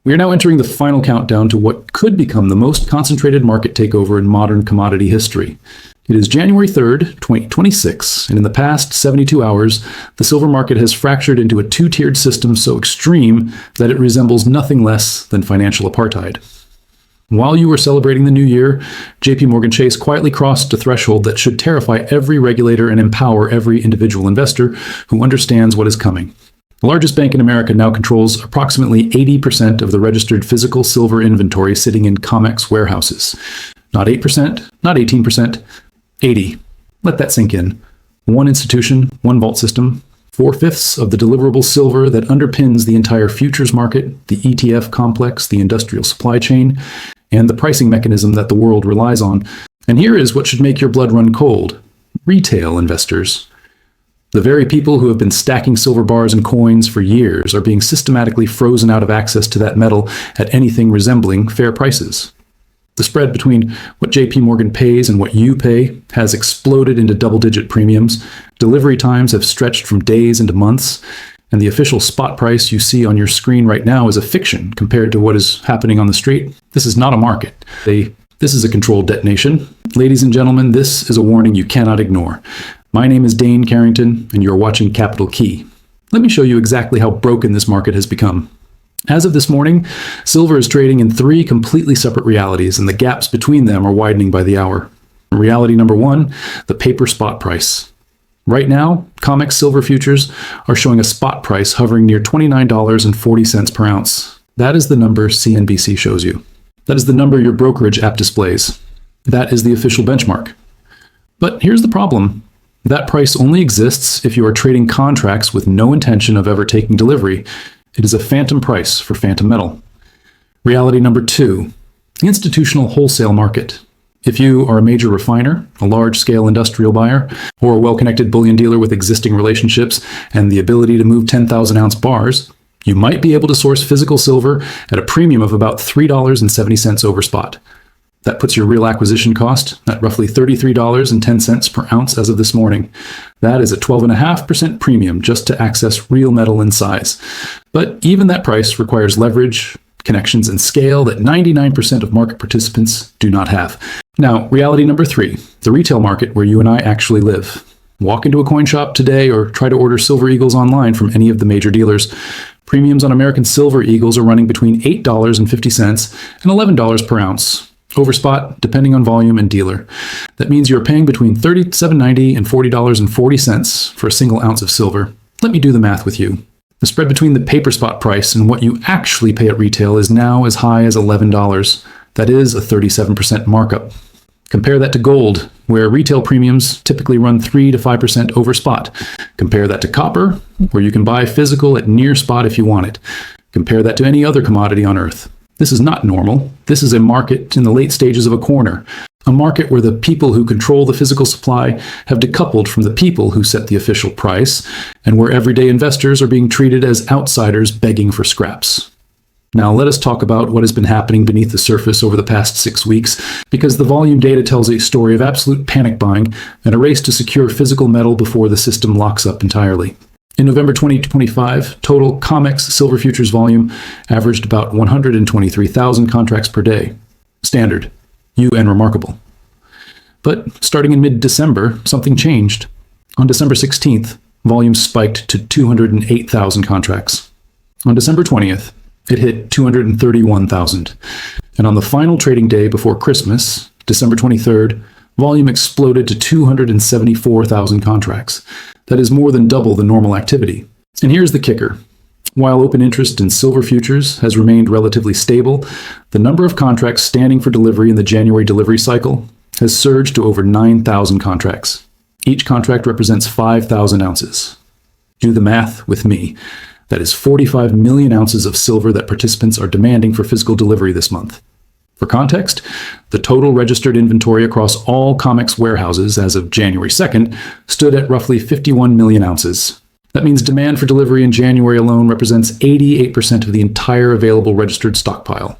We are now entering the final countdown to what could become the most concentrated market takeover in modern commodity history. It is January 3rd, 2026, and in the past 72 hours, the silver market has fractured into a two-tiered system so extreme that it resembles nothing less than financial apartheid. While you were celebrating the new year, JPMorgan Chase quietly crossed a threshold that should terrify every regulator and empower every individual investor who understands what is coming. The largest bank in America now controls approximately 80% of the registered physical silver inventory sitting in COMEX warehouses. Not 8%, not 18%, 80. Let that sink in. One institution, one vault system, 4/5 of the deliverable silver that underpins the entire futures market, the ETF complex, the industrial supply chain, and the pricing mechanism that the world relies on. And here is what should make your blood run cold. Retail investors. The very people who have been stacking silver bars and coins for years are being systematically frozen out of access to that metal at anything resembling fair prices. The spread between what JPMorgan pays and what you pay has exploded into double-digit premiums. Delivery times have stretched from days into months, and the official spot price you see on your screen right now is a fiction compared to what is happening on the street. This is not a market. This is a controlled detonation. Ladies and gentlemen, this is a warning you cannot ignore. My name is Dane Carrington, and you're watching Capital Key. Let me show you exactly how broken this market has become. As of this morning, silver is trading in three completely separate realities, and the gaps between them are widening by the hour. Reality number one, the paper spot price. Right now, COMEX silver futures are showing a spot price hovering near $29.40 per ounce. That is the number CNBC shows you. That is the number your brokerage app displays. That is the official benchmark. But here's the problem. That price only exists if you are trading contracts with no intention of ever taking delivery. It is a phantom price for phantom metal. Reality number two, the institutional wholesale market. If you are a major refiner, a large-scale industrial buyer, or a well-connected bullion dealer with existing relationships and the ability to move 10,000-ounce bars, you might be able to source physical silver at a premium of about $3.70 over spot. That puts your real acquisition cost at roughly $33.10 per ounce as of this morning. That is a 12.5% premium just to access real metal in size. But even that price requires leverage, connections, and scale that 99% of market participants do not have. Now, reality number three, the retail market where you and I actually live. Walk into a coin shop today or try to order Silver Eagles online from any of the major dealers. Premiums on American Silver Eagles are running between $8.50 and $11 per ounce. Over spot, depending on volume and dealer. That means you're paying between $37.90 and $40.40 for a single ounce of silver. Let me do the math with you. The spread between the paper spot price and what you actually pay at retail is now as high as $11. That is a 37% markup. Compare that to gold, where retail premiums typically run 3 to 5% over spot. Compare that to copper, where you can buy physical at near spot if you want it. Compare that to any other commodity on Earth. This is not normal. This is a market in the late stages of a corner. A market where the people who control the physical supply have decoupled from the people who set the official price, and where everyday investors are being treated as outsiders begging for scraps. Now let us talk about what has been happening beneath the surface over the past 6 weeks, because the volume data tells a story of absolute panic buying and a race to secure physical metal before the system locks up entirely. In November 2025, total COMEX silver futures volume averaged about 123,000 contracts per day. Standard, and remarkable. But starting in mid-December, something changed. On December 16th, volume spiked to 208,000 contracts. On December 20th, it hit 231,000. And on the final trading day before Christmas, December 23rd, volume exploded to 274,000 contracts. That is more than double the normal activity. And here's the kicker. While open interest in silver futures has remained relatively stable, the number of contracts standing for delivery in the January delivery cycle has surged to over 9,000 contracts. Each contract represents 5,000 ounces. Do the math with me. That is 45 million ounces of silver that participants are demanding for physical delivery this month. For context, the total registered inventory across all COMEX warehouses as of January 2nd stood at roughly 51 million ounces. That means demand for delivery in January alone represents 88% of the entire available registered stockpile.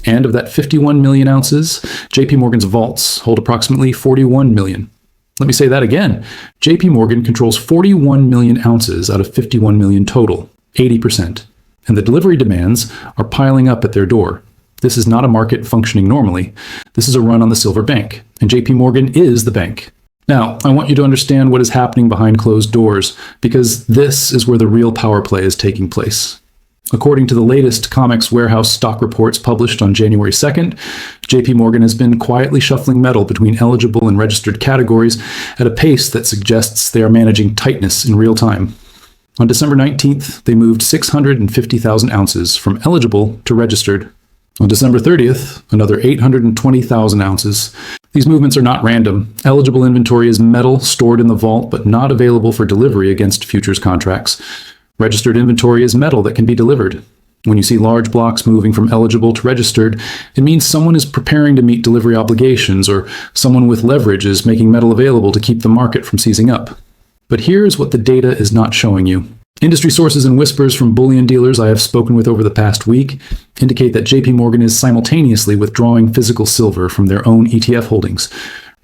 And of that 51 million ounces, JPMorgan's vaults hold approximately 41 million. Let me say that again. JPMorgan controls 41 million ounces out of 51 million total, 80%. and the delivery demands are piling up at their door. This is not a market functioning normally. This is a run on the silver bank, and JPMorgan is the bank. Now, I want you to understand what is happening behind closed doors, because this is where the real power play is taking place. According to the latest COMEX warehouse stock reports published on January 2nd, JPMorgan has been quietly shuffling metal between eligible and registered categories at a pace that suggests they are managing tightness in real time. On December 19th, they moved 650,000 ounces from eligible to registered. On December 30th, another 820,000 ounces. These movements are not random. Eligible inventory is metal stored in the vault but not available for delivery against futures contracts. Registered inventory is metal that can be delivered. When you see large blocks moving from eligible to registered, it means someone is preparing to meet delivery obligations, or someone with leverage is making metal available to keep the market from seizing up. But here's what the data is not showing you. Industry sources and whispers from bullion dealers I have spoken with over the past week indicate that JPMorgan is simultaneously withdrawing physical silver from their own ETF holdings,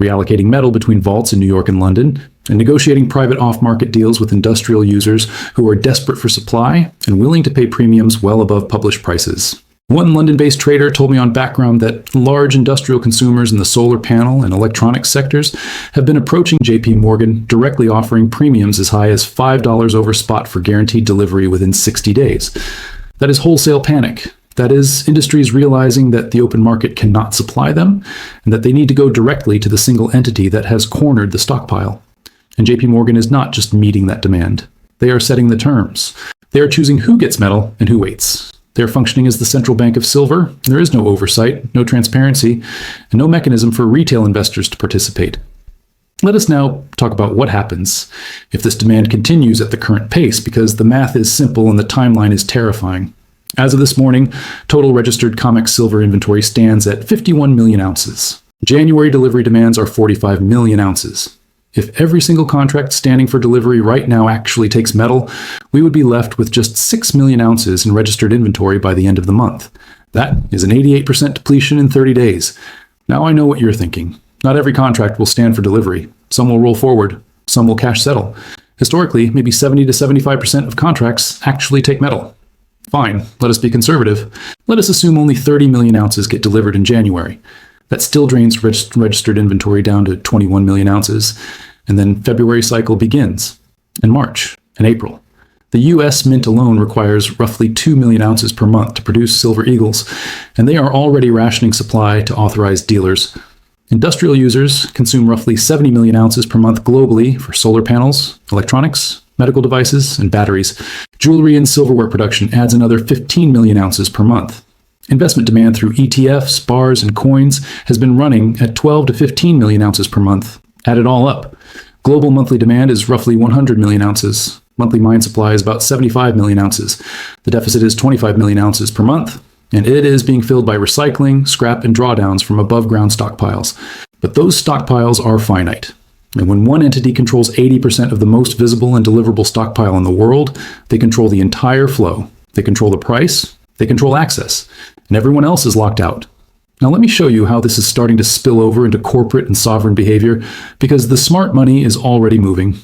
reallocating metal between vaults in New York and London, and negotiating private off-market deals with industrial users who are desperate for supply and willing to pay premiums well above published prices. One London-based trader told me on background that large industrial consumers in the solar panel and electronics sectors have been approaching JPMorgan, directly offering premiums as high as $5 over spot for guaranteed delivery within 60 days. That is wholesale panic. That is industries realizing that the open market cannot supply them, and that they need to go directly to the single entity that has cornered the stockpile. And JPMorgan is not just meeting that demand. They are setting the terms. They are choosing who gets metal and who waits. They are functioning as the central bank of silver. There is no oversight, no transparency, and no mechanism for retail investors to participate. Let us now talk about what happens if this demand continues at the current pace, because the math is simple and the timeline is terrifying. As of this morning, total registered COMEX silver inventory stands at 51 million ounces. January delivery demands are 45 million ounces. If every single contract standing for delivery right now actually takes metal, we would be left with just 6 million ounces in registered inventory by the end of the month. That is an 88% depletion in 30 days. Now I know what you're thinking. Not every contract will stand for delivery. Some will roll forward. Some will cash settle. Historically, maybe 70 to 75% of contracts actually take metal. Fine, let us be conservative. Let us assume only 30 million ounces get delivered in January. That still drains registered inventory down to 21 million ounces. And then February cycle begins, and March, and April. The US Mint alone requires roughly 2 million ounces per month to produce silver eagles, and they are already rationing supply to authorized dealers. Industrial users consume roughly 70 million ounces per month globally for solar panels, electronics, medical devices, and batteries. Jewelry and silverware production adds another 15 million ounces per month. Investment demand through ETFs, bars, and coins has been running at 12 to 15 million ounces per month. Add it all up. Global monthly demand is roughly 100 million ounces. Monthly mine supply is about 75 million ounces. The deficit is 25 million ounces per month, and it is being filled by recycling, scrap, and drawdowns from above-ground stockpiles. But those stockpiles are finite. And when one entity controls 80% of the most visible and deliverable stockpile in the world, they control the entire flow. They control the price, they control access, and everyone else is locked out. Now let me show you how this is starting to spill over into corporate and sovereign behavior, because the smart money is already moving.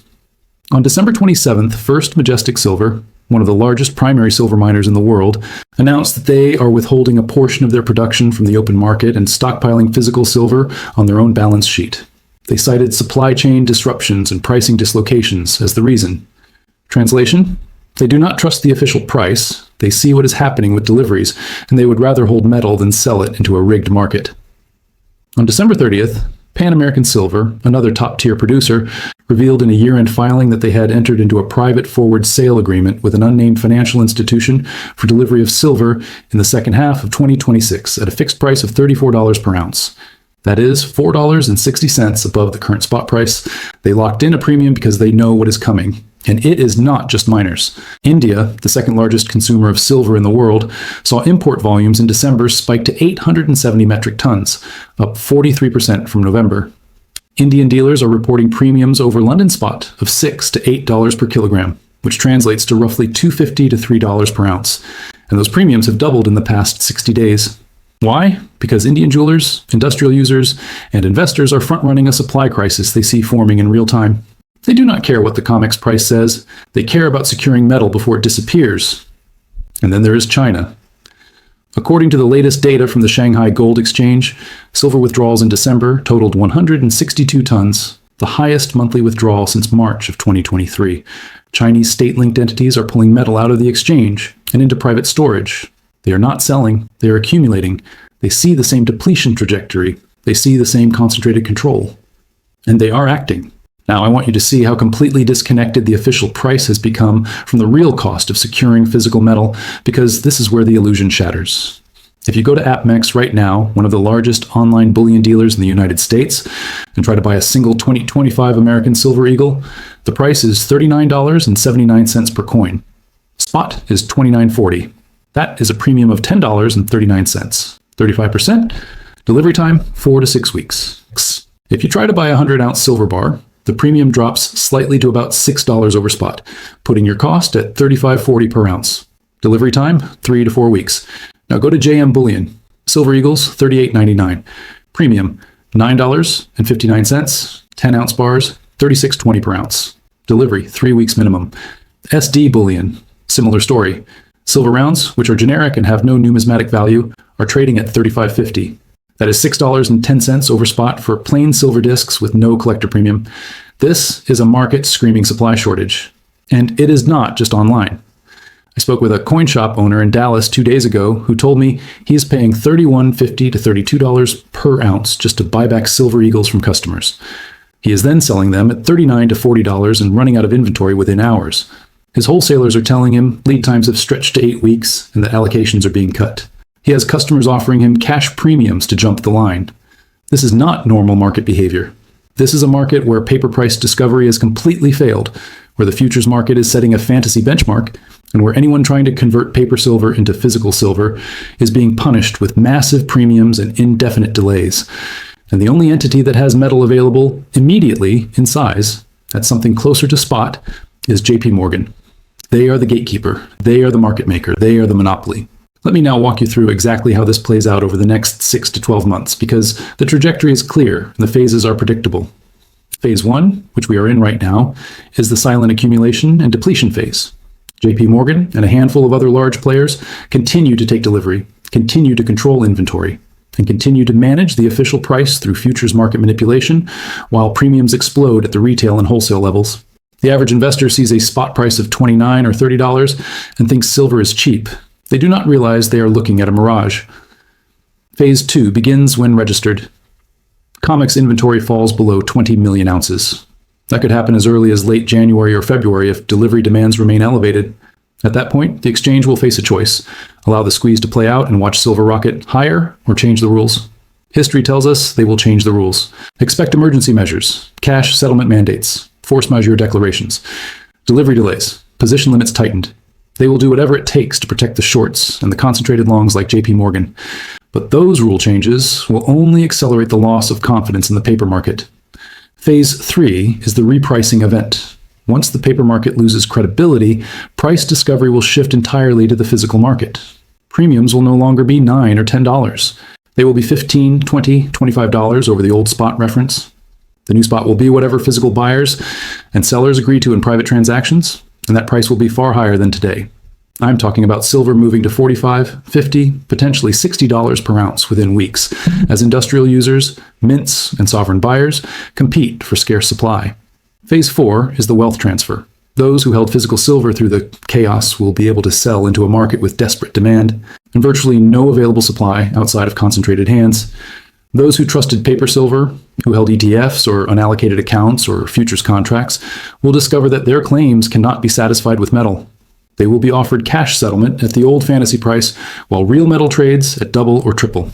On December 27th, First Majestic Silver, one of the largest primary silver miners in the world, announced that they are withholding a portion of their production from the open market and stockpiling physical silver on their own balance sheet. They cited supply chain disruptions and pricing dislocations as the reason. Translation? They do not trust the official price. They see what is happening with deliveries, and they would rather hold metal than sell it into a rigged market. On December 30th, Pan American Silver, another top-tier producer, revealed in a year-end filing that they had entered into a private forward sale agreement with an unnamed financial institution for delivery of silver in the second half of 2026 at a fixed price of $34 per ounce. That is $4.60 above the current spot price. They locked in a premium because they know what is coming. And it is not just miners. India, the second largest consumer of silver in the world, saw import volumes in December spike to 870 metric tons, up 43% from November. Indian dealers are reporting premiums over London spot of $6 to $8 per kilogram, which translates to roughly $2.50 to $3 per ounce. And those premiums have doubled in the past 60 days. Why? Because Indian jewelers, industrial users, and investors are front-running a supply crisis they see forming in real time. They do not care what the COMEX price says. They care about securing metal before it disappears. And then there is China. According to the latest data from the Shanghai Gold Exchange, silver withdrawals in December totaled 162 tons, the highest monthly withdrawal since March of 2023. Chinese state-linked entities are pulling metal out of the exchange and into private storage. They are not selling, they are accumulating. They see the same depletion trajectory. They see the same concentrated control. And they are acting. Now, I want you to see how completely disconnected the official price has become from the real cost of securing physical metal, because this is where the illusion shatters. If you go to APMEX right now, one of the largest online bullion dealers in the United States, and try to buy a single 2025 American Silver Eagle, the price is $39.79 per coin. Spot is $29.40. That is a premium of $10.39. 35%. Delivery time, 4 to 6 weeks. If you try to buy a 100-ounce silver bar, the premium drops slightly to about $6 over spot, putting your cost at $35.40 per ounce. Delivery time, 3 to 4 weeks. Now go to JM Bullion. Silver Eagles, $38.99. Premium, $9.59. 10-ounce bars, $36.20 per ounce. Delivery, 3 weeks minimum. SD Bullion, similar story. Silver rounds, which are generic and have no numismatic value, are trading at $35.50. That is $6.10 over spot for plain silver discs with no collector premium. This is a market screaming supply shortage. And it is not just online. I spoke with a coin shop owner in Dallas 2 days ago who told me he is paying $31.50 to $32 per ounce just to buy back Silver Eagles from customers. He is then selling them at $39 to $40 and running out of inventory within hours. His wholesalers are telling him lead times have stretched to 8 weeks and that allocations are being cut. He has customers offering him cash premiums to jump the line. This is not normal market behavior. This is a market where paper price discovery has completely failed, where the futures market is setting a fantasy benchmark, and where anyone trying to convert paper silver into physical silver is being punished with massive premiums and indefinite delays. And the only entity that has metal available immediately in size, at something closer to spot, is JPMorgan. They are the gatekeeper. They are the market maker. They are the monopoly. Let me now walk you through exactly how this plays out over the next 6 to 12 months, because the trajectory is clear and the phases are predictable. Phase 1, which we are in right now, is the silent accumulation and depletion phase. JPMorgan and a handful of other large players continue to take delivery, continue to control inventory, and continue to manage the official price through futures market manipulation, while premiums explode at the retail and wholesale levels. The average investor sees a spot price of $29 or $30 and thinks silver is cheap. They do not realize they are looking at a mirage. Phase 2 begins when registered. COMEX inventory falls below 20 million ounces. That could happen as early as late January or February if delivery demands remain elevated. At that point, the exchange will face a choice: allow the squeeze to play out and watch silver rocket higher, or change the rules. History tells us they will change the rules. Expect emergency measures, cash settlement mandates, force majeure declarations, delivery delays, position limits tightened. They will do whatever it takes to protect the shorts and the concentrated longs like JPMorgan. But those rule changes will only accelerate the loss of confidence in the paper market. Phase 3 is the repricing event. Once the paper market loses credibility, price discovery will shift entirely to the physical market. Premiums will no longer be $9 or $10. They will be $15, $20, $25 over the old spot reference. The new spot will be whatever physical buyers and sellers agree to in private transactions, and that price will be far higher than today. I'm talking about silver moving to $45, $50, potentially $60 per ounce within weeks, as industrial users, mints, and sovereign buyers compete for scarce supply. Phase 4 is the wealth transfer. Those who held physical silver through the chaos will be able to sell into a market with desperate demand and virtually no available supply outside of concentrated hands. Those who trusted paper silver, who held ETFs or unallocated accounts or futures contracts, will discover that their claims cannot be satisfied with metal. They will be offered cash settlement at the old fantasy price, while real metal trades at double or triple.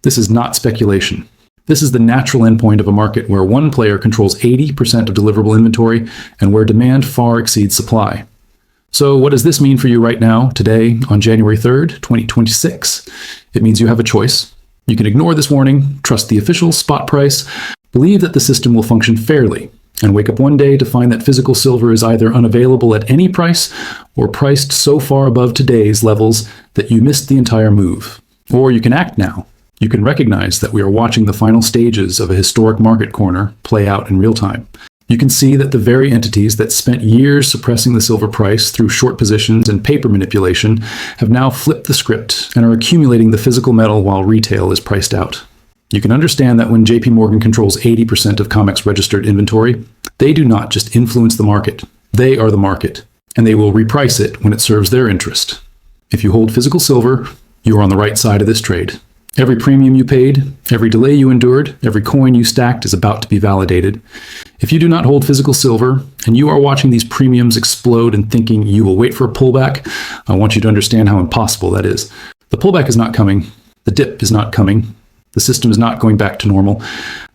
This is not speculation. This is the natural endpoint of a market where one player controls 80% of deliverable inventory and where demand far exceeds supply. So what does this mean for you right now, today, on January 3rd, 2026? It means you have a choice. You can ignore this warning, trust the official spot price, believe that the system will function fairly, and wake up one day to find that physical silver is either unavailable at any price or priced so far above today's levels that you missed the entire move. Or you can act now. You can recognize that we are watching the final stages of a historic market corner play out in real time. You can see that the very entities that spent years suppressing the silver price through short positions and paper manipulation have now flipped the script and are accumulating the physical metal while retail is priced out. You can understand that when JPMorgan controls 80% of COMEX registered inventory, they do not just influence the market. They are the market, and they will reprice it when it serves their interest. If you hold physical silver, you are on the right side of this trade. Every premium you paid, every delay you endured, every coin you stacked is about to be validated. If you do not hold physical silver, and you are watching these premiums explode and thinking you will wait for a pullback, I want you to understand how impossible that is. The pullback is not coming. The dip is not coming. The system is not going back to normal.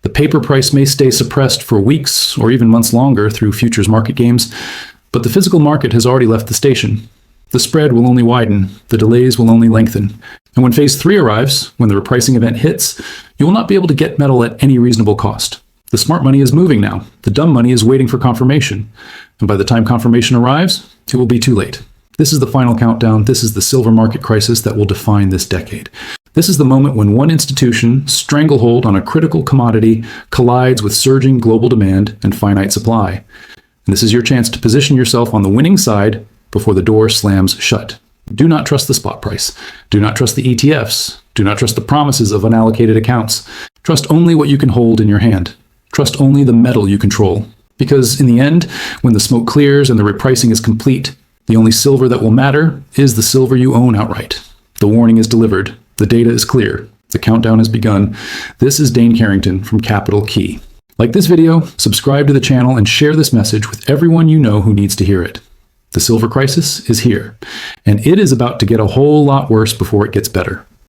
The paper price may stay suppressed for weeks or even months longer through futures market games, but the physical market has already left the station. The spread will only widen. The delays will only lengthen. And when phase 3 arrives, when the repricing event hits, you will not be able to get metal at any reasonable cost. The smart money is moving now. The dumb money is waiting for confirmation. And by the time confirmation arrives, it will be too late. This is the final countdown. This is the silver market crisis that will define this decade. This is the moment when one institution, stranglehold on a critical commodity, collides with surging global demand and finite supply. And this is your chance to position yourself on the winning side before the door slams shut. Do not trust the spot price. Do not trust the ETFs. Do not trust the promises of unallocated accounts. Trust only what you can hold in your hand. Trust only the metal you control. Because in the end, when the smoke clears and the repricing is complete, the only silver that will matter is the silver you own outright. The warning is delivered. The data is clear. The countdown has begun. This is Dane Carrington from Capital Key. Like this video, subscribe to the channel, and share this message with everyone you know who needs to hear it. The silver crisis is here, and it is about to get a whole lot worse before it gets better.